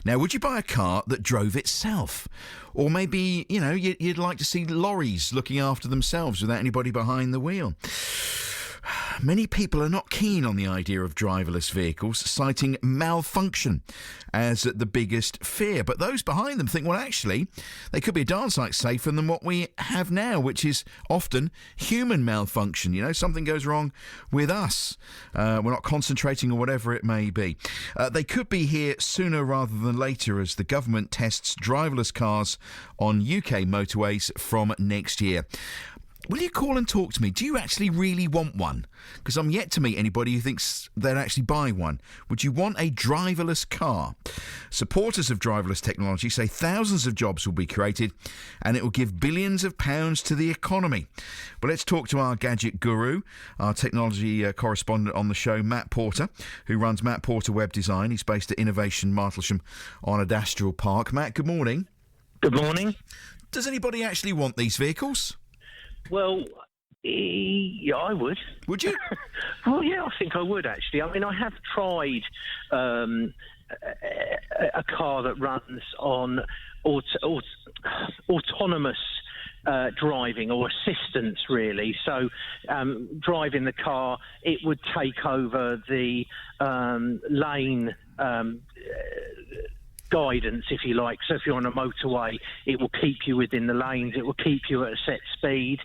Now, would you buy a car that drove itself? Or maybe, you'd like to see lorries looking after themselves without anybody behind the wheel. Many people are not keen on the idea of driverless vehicles, citing malfunction as the biggest fear. But those behind them think, well, actually, they could be a darn sight safer than what we have now, which is often human malfunction. Something goes wrong with us. We're not concentrating or whatever it may be. They could be here sooner rather than later as the government tests driverless cars on UK motorways from next year. Will you call and talk to me? Do you actually really want one? Because I'm yet to meet anybody who thinks they'd actually buy one. Would you want a driverless car? Supporters of driverless technology say thousands of jobs will be created and it will give billions of pounds to the economy. But let's talk to our gadget guru, our technology correspondent on the show, Matt Porter, who runs Matt Porter Web Design. He's based at Innovation Martlesham on Adastral Park. Matt, good morning. Good morning. Does anybody actually want these vehicles? Well, yeah, I would. Would you? Well, yeah, I think I would, actually. I mean, I have tried a car that runs on autonomous driving or assistance, really. So driving the car, it would take over the lane guidance, if you like. So if you're on a motorway, it will keep you within the lanes, it will keep you at a set speed,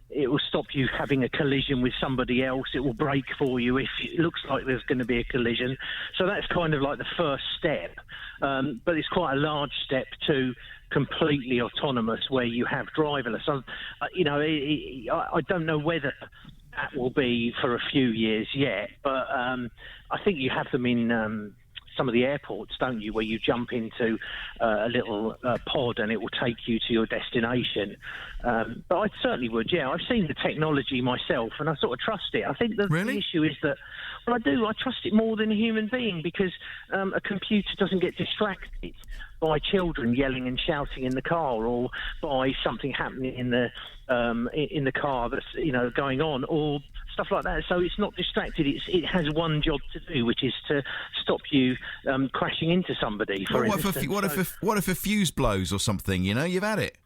it will stop you having a collision with somebody else, it will brake for you if it looks like there's going to be a collision. So that's kind of like the first step, but it's quite a large step to completely autonomous where you have driverless. So, I don't know whether that will be for a few years yet, but I think you have them in some of the airports, don't you, where you jump into a little pod and it will take you to your destination. But I certainly would, yeah. I've seen the technology myself and I sort of trust it. I think the issue is that, well, I trust it more than a human being because a computer doesn't get distracted by children yelling and shouting in the car or by something happening in the car that's going on or stuff like that. So it's not distracted. It has one job to do, which is to stop you crashing into somebody. What if a fuse blows or something? You've had it.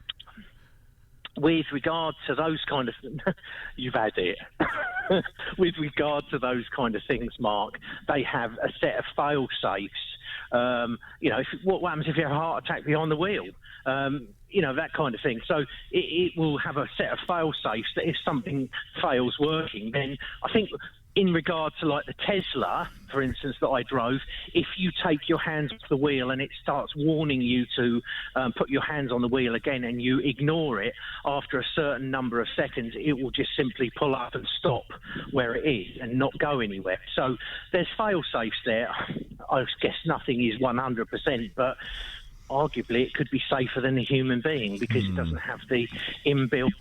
With regard to those kind of you've had it. With regard to those kind of things, Mark, they have a set of fail safes. What happens if you have a heart attack behind the wheel? That kind of thing. So it will have a set of fail safes that if something fails working, then I think in regard to like the Tesla, for instance, that I drove, if you take your hands off the wheel and it starts warning you to put your hands on the wheel again and you ignore it, after a certain number of seconds, it will just simply pull up and stop where it is and not go anywhere. So there's fail-safes there. I guess nothing is 100%, but arguably it could be safer than a human being because it doesn't have the inbuilt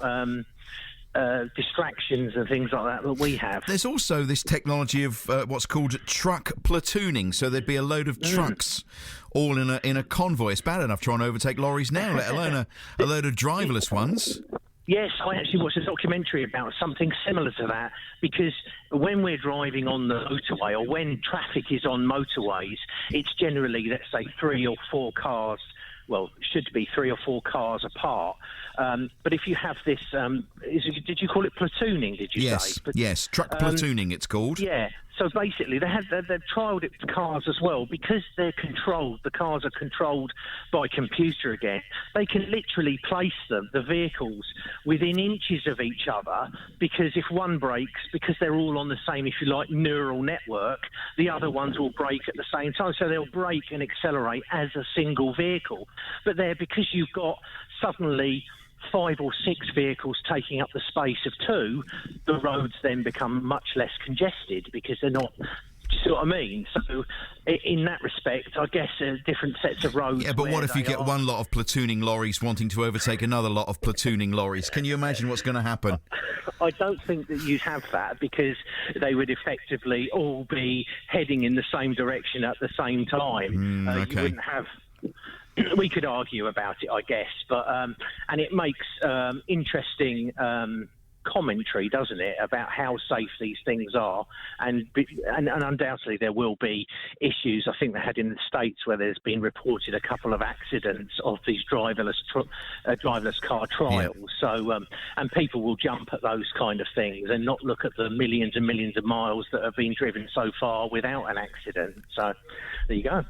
distractions and things like that we have. There's also this technology of what's called truck platooning. So there'd be a load of trucks all in a convoy. It's bad enough trying to overtake lorries now, let alone a load of driverless ones. Yes, I actually watched a documentary about something similar to that because when we're driving on the motorway or when traffic is on motorways, it's generally, let's say, 3 or 4 cars. Well, it should be 3 or 4 cars apart. But if you have this, did you call it platooning, did you say? Yes, truck platooning it's called. Yeah, so basically they've trialled it for cars as well. Because they're controlled, the cars are controlled by computer again, they can literally place the vehicles within inches of each other because if one breaks, because they're all on the same, if you like, neural network, the other ones will brake at the same time. So they'll brake and accelerate as a single vehicle. But because you've got suddenly 5 or 6 vehicles taking up the space of 2, the roads then become much less congested because they're not. Do you see what I mean? So in that respect, I guess different sets of roads. Yeah, but what if you get one lot of platooning lorries wanting to overtake another lot of platooning lorries? Can you imagine what's going to happen? I don't think that you'd have that because they would effectively all be heading in the same direction at the same time. Okay. You wouldn't have. We could argue about it, I guess, but and it makes interesting commentary, doesn't it, about how safe these things are, and undoubtedly there will be issues. I think they had in the States where there's been reported a couple of accidents of these driverless car trials. Yeah. So and people will jump at those kind of things and not look at the millions and millions of miles that have been driven so far without an accident. So there you go.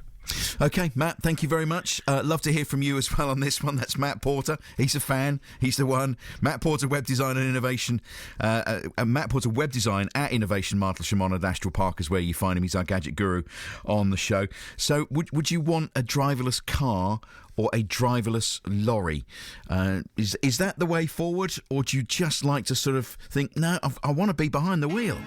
OK, Matt, thank you very much. Love to hear from you as well on this one. That's Matt Porter. He's a fan. He's the one. Matt Porter, Web Design and Innovation. Matt Porter, Web Design at Innovation Martlesham at Astral Park is where you find him. He's our gadget guru on the show. So would you want a driverless car or a driverless lorry? Is that the way forward, or do you just like to sort of think, no, I want to be behind the wheel?